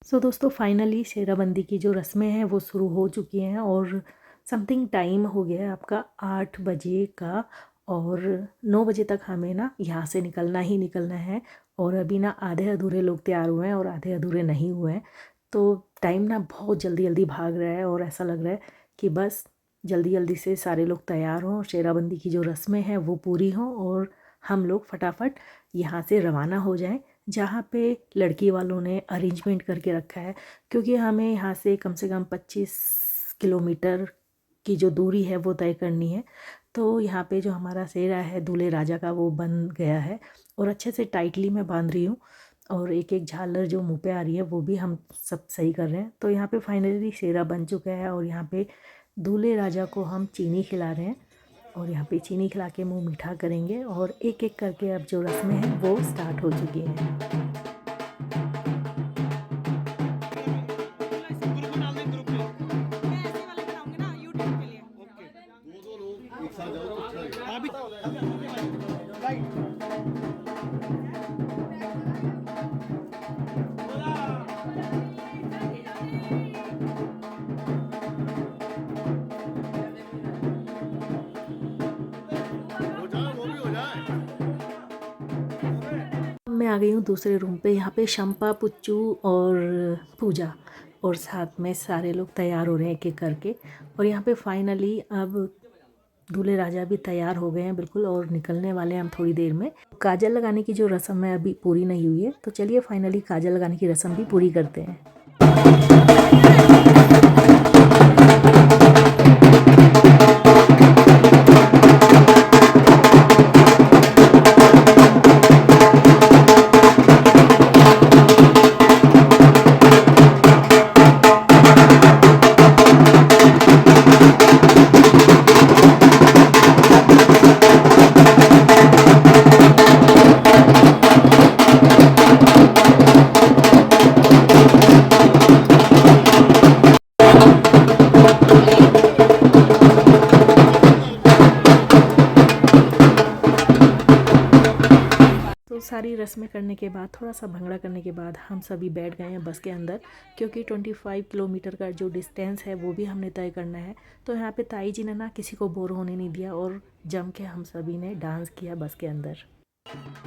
दोस्तों फाइनली शेराबंदी की जो रस्में हैं वो शुरू हो चुकी हैं और समथिंग टाइम हो गया है आपका 8 बजे का। और 9 बजे तक हमें ना यहाँ से निकलना ही निकलना है। और अभी ना आधे अधूरे लोग तैयार हुए हैं और आधे अधूरे नहीं हुए हैं। तो टाइम ना बहुत जल्दी जल्दी भाग रहा है और ऐसा लग रहा है कि बस जल्दी जल्दी से सारे लोग तैयार हों, शेराबंदी की जो रस्में हैं वो पूरी हों और हम लोग फटाफट यहाँ से रवाना हो जाएं जहाँ पे लड़की वालों ने अरेंजमेंट करके रखा है। क्योंकि हमें यहाँ से कम 25 किलोमीटर की जो दूरी है वो तय करनी है। तो यहाँ पे जो हमारा सेहरा है दूल्हे राजा का वो बन गया है और अच्छे से टाइटली मैं बांध रही हूँ। और एक एक झालर जो मुँह पे आ रही है वो भी हम सब सही कर रहे हैं। तो यहाँ पे फाइनली सेहरा बन चुका है और यहाँ पे दूल्हे राजा को हम चीनी खिला रहे हैं। और यहाँ पे चीनी खिला के मुँह मीठा करेंगे और एक एक करके अब जो रस्में हैं वो स्टार्ट हो चुकी हैं। मैं आ गई हूँ दूसरे रूम पे। यहाँ पे शंपा, पुच्चू और पूजा और साथ में सारे लोग तैयार हो रहे हैं एक एक करके। और यहाँ पे फाइनली अब दूल्हे राजा भी तैयार हो गए हैं बिल्कुल और निकलने वाले हैं हम थोड़ी देर में। काजल लगाने की जो रस्म है अभी पूरी नहीं हुई है, तो चलिए फाइनली काजल लगाने की रस्म भी पूरी करते हैं। सारी रस्में करने के बाद, थोड़ा सा भंगड़ा करने के बाद हम सभी बैठ गए हैं बस के अंदर। क्योंकि 25 किलोमीटर का जो डिस्टेंस है वो भी हमने तय करना है। तो यहाँ पे ताई जी ने ना किसी को बोर होने नहीं दिया और जम के हम सभी ने डांस किया बस के अंदर।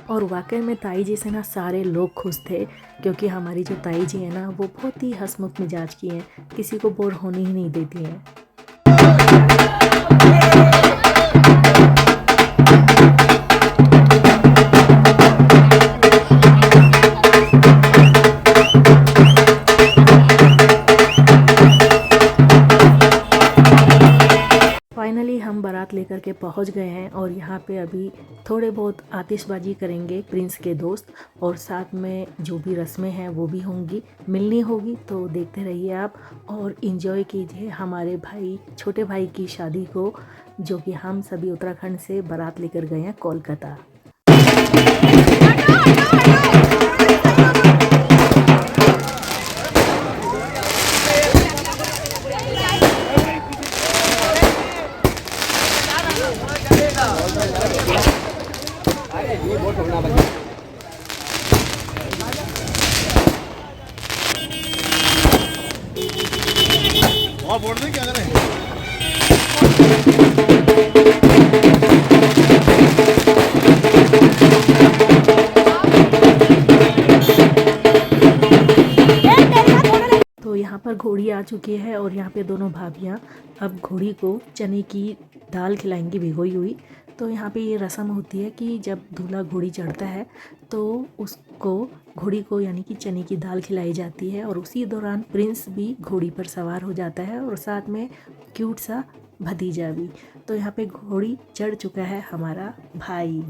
और वाकई में ताई जी से ना सारे लोग खुश थे क्योंकि हमारी जो ताई जी है ना वो बहुत ही हंसमुख मिजाज की हैं, किसी को बोर होने ही नहीं देती हैं। फाइनली हम बारात लेकर के पहुंच गए हैं और यहाँ पे अभी थोड़े बहुत आतिशबाजी करेंगे प्रिंस के दोस्त। और साथ में जो भी रस्में हैं वो भी होंगी, मिलनी होगी। तो देखते रहिए आप और इन्जॉय कीजिए हमारे भाई, छोटे भाई की शादी को, जो कि हम सभी उत्तराखंड से बारात लेकर गए हैं कोलकाता। बोल रहे क्या करें? तो यहाँ पर घोड़ी आ चुकी है और यहाँ पे दोनों भाभियाँ अब घोड़ी को चने की दाल खिलाएंगी भिगोई हुई। तो यहाँ पे ये रस्म होती है कि जब दूल्हा घोड़ी चढ़ता है तो उसको, घोड़ी को यानी कि चने की दाल खिलाई जाती है। और उसी दौरान प्रिंस भी घोड़ी पर सवार हो जाता है और साथ में क्यूट सा भतीजा भी। तो यहाँ पे घोड़ी चढ़ चुका है हमारा भाई।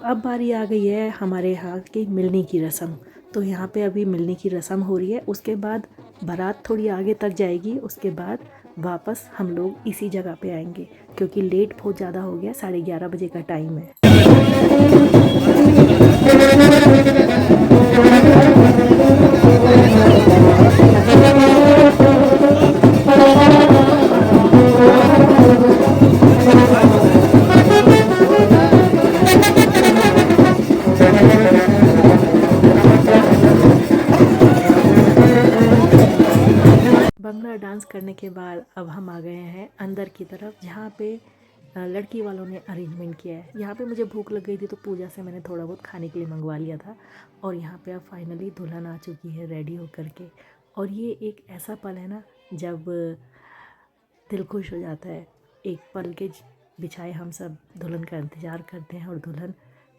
अब बारी आ गई है हमारे यहाँ की मिलनी की रस्म। तो यहाँ पे अभी मिलनी की रस्म हो रही है, उसके बाद बारात थोड़ी आगे तक जाएगी, उसके बाद वापस हम लोग इसी जगह पे आएंगे क्योंकि लेट बहुत ज़्यादा हो गया, 11:30 बजे का टाइम है। भंगड़ा डांस करने के बाद अब हम आ गए हैं अंदर की तरफ, जहाँ पे लड़की वालों ने अरेंजमेंट किया है। यहाँ पे मुझे भूख लग गई थी तो पूजा से मैंने थोड़ा बहुत खाने के लिए मंगवा लिया था। और यहाँ पे अब फाइनली दुल्हन आ चुकी है रेडी होकर के। और ये एक ऐसा पल है ना जब दिल खुश हो जाता है। एक पल के बिछाए हम सब दुल्हन का इंतज़ार करते हैं और दुल्हन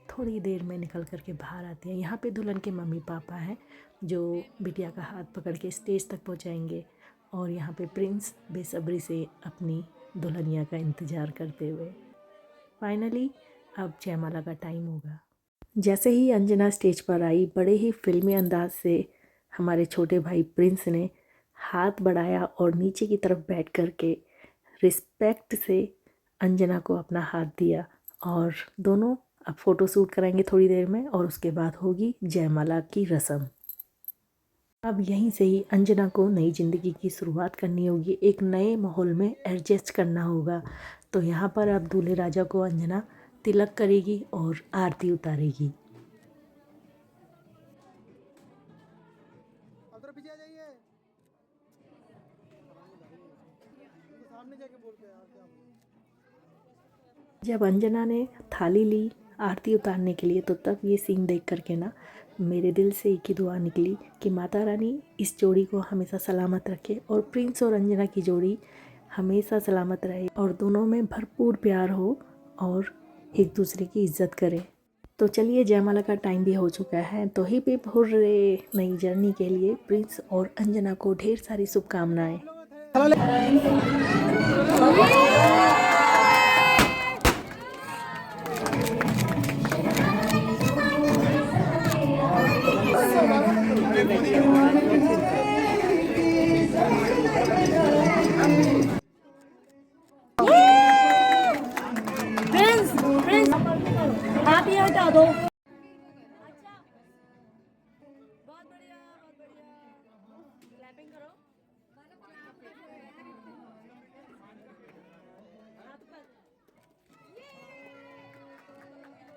थोड़ी देर में निकल कर के बाहर आती है। यहाँ पे दुल्हन के मम्मी पापा हैं जो बिटिया का हाथ पकड़ के स्टेज तक पहुँचाएंगे। और यहाँ पे प्रिंस बेसब्री से अपनी दुल्हनिया का इंतज़ार करते हुए। फाइनली अब जयमाला का टाइम होगा। जैसे ही अंजना स्टेज पर आई, बड़े ही फिल्मी अंदाज से हमारे छोटे भाई प्रिंस ने हाथ बढ़ाया और नीचे की तरफ बैठ कर के रिस्पेक्ट से अंजना को अपना हाथ दिया। और दोनों अब फ़ोटो शूट कराएंगे थोड़ी देर में और उसके बाद होगी जयमाला की रस्म। अब यहीं से ही अंजना को नई ज़िंदगी की शुरुआत करनी होगी, एक नए माहौल में एडजस्ट करना होगा। तो यहाँ पर अब दूल्हे राजा को अंजना तिलक करेगी और आरती उतारेगी। जब अंजना ने थाली ली आरती उतारने के लिए, तो तब ये सीन देख करके ना मेरे दिल से एक ही दुआ निकली कि माता रानी इस जोड़ी को हमेशा सलामत रखे और प्रिंस और अंजना की जोड़ी हमेशा सलामत रहे और दोनों में भरपूर प्यार हो और एक दूसरे की इज्जत करें। तो चलिए, जयमाला का टाइम भी हो चुका है। तो हिप हिप हुर्रे नई जर्नी के लिए प्रिंस और अंजना को ढेर सारी शुभकामनाएं। आप ये हटा दो। बहुत बढ़िया, बहुत बढ़िया। क्लैपिंग करो।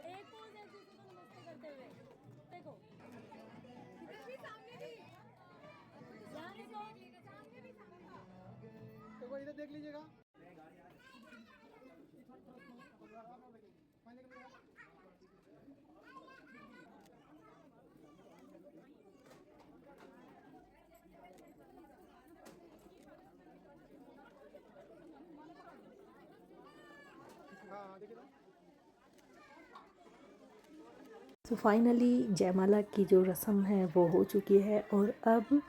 एक पोज एक दूसरे को नमस्ते करते हुए देखो। यहाँ देखो, इधर देख लीजिएगा। तो फाइनली जयमाला की जो रस्म है वो हो चुकी है और अब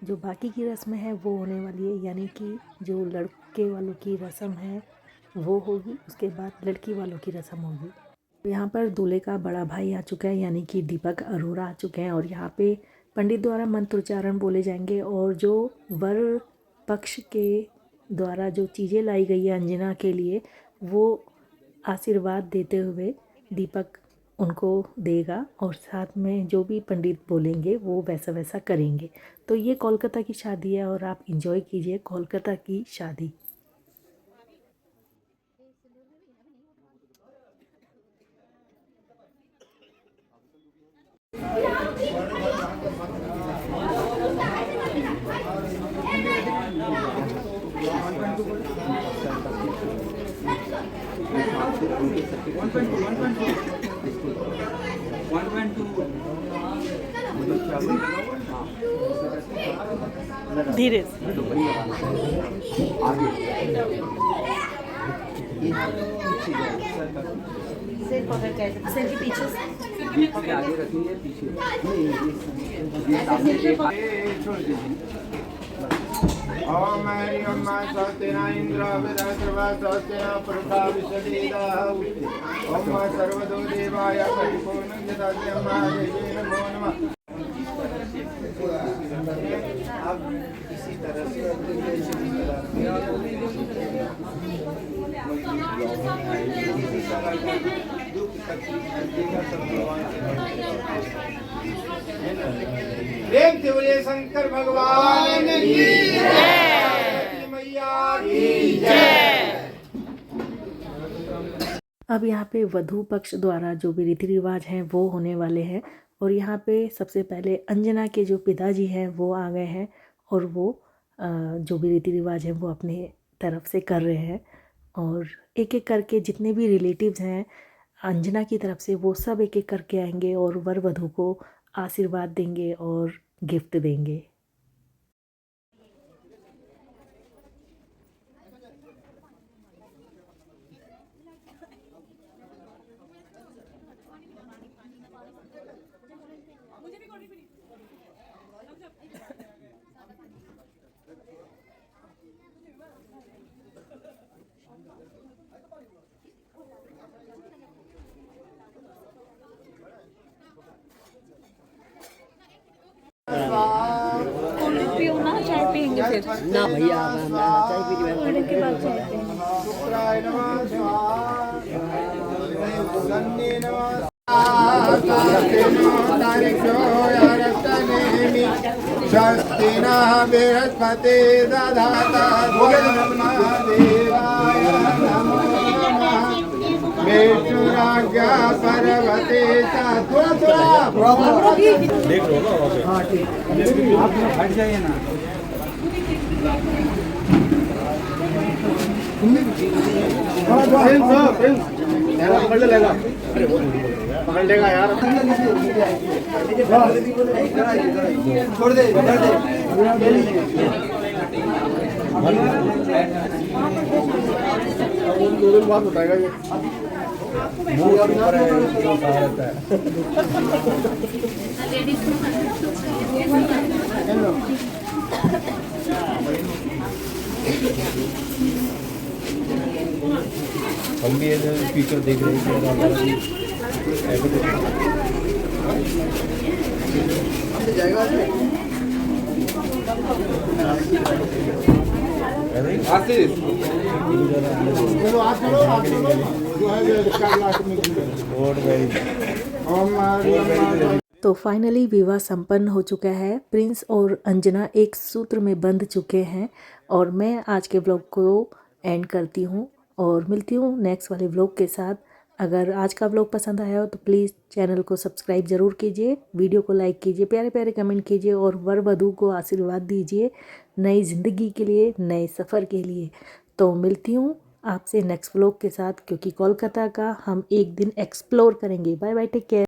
जो बाकी की रस्में हैं वो होने वाली है, यानी कि जो लड़के वालों की रस्म है वो होगी, उसके बाद लड़की वालों की रस्म होगी। यहाँ पर दूल्हे का बड़ा भाई आ चुका है, यानी कि दीपक अरोड़ा आ चुके हैं और यहाँ पे पंडित द्वारा मंत्रोच्चारण बोले जाएंगे और जो वर पक्ष के द्वारा जो चीज़ें लाई गई है अंजना के लिए, वो आशीर्वाद देते हुए दीपक उनको देगा और साथ में जो भी पंडित बोलेंगे वो वैसा वैसा करेंगे। तो ये कोलकाता की शादी है और आप एंजॉय कीजिए कोलकाता की शादी। धीरे सिर के पीछे आगे रखेंगे पीछे ओम हरि ओम स्वस्तिना इंद्र विराजवा स्वस्तिना पुरुषा विश्ववेदाः ओम सर्वदो देवाय परिपूर्णं जगद्यं देवी नमो नमः। अब इसी तरह से प्रेम से बोलिए शंकर भगवान की जय, मैया की जय। अब यहाँ पे वधू पक्ष द्वारा जो भी रीति रिवाज हैं वो होने वाले हैं। और यहाँ पे सबसे पहले अंजना के जो पिताजी हैं वो आ गए हैं और वो जो भी रीति रिवाज हैं वो अपने तरफ से कर रहे हैं। और एक एक करके जितने भी रिलेटिव्स हैं अंजना की तरफ से वो सब एक एक करके आएंगे और वर वधू को आशीर्वाद देंगे और गिफ्ट देंगे। चाय पियेंगे फिर ना भैया चाय पी के खाने के बाद चाय पियेंगे। शुक्राय नमः स्वाहा नमः स्वस्ति न बृहस्पति दधाता देवाय नमो नमः विष्णुराज्ञा पर्वते देख लो ना वहाँ पे। हाँ ठीक आप हट जाइए ना। पकड़ लेगा पकड़ लेगा यार छोड़ दे बात बताएगा ये हम भी ऐसे स्पीकर देख रहे हैं। तो फाइनली विवाह संपन्न हो चुका है। प्रिंस और अंजना एक सूत्र में बंध चुके हैं और मैं आज के व्लॉग को एंड करती हूँ और मिलती हूँ नेक्स्ट वाले व्लॉग के साथ। अगर आज का व्लॉग पसंद आया हो तो प्लीज़ चैनल को सब्सक्राइब ज़रूर कीजिए, वीडियो को लाइक कीजिए, प्यारे प्यारे कमेंट कीजिए और वर वधू को आशीर्वाद दीजिए नई ज़िंदगी के लिए, नए सफ़र के लिए। तो मिलती हूँ आपसे नेक्स्ट व्लॉग के साथ, क्योंकि कोलकाता का हम एक दिन एक्सप्लोर करेंगे। Bye bye, take care.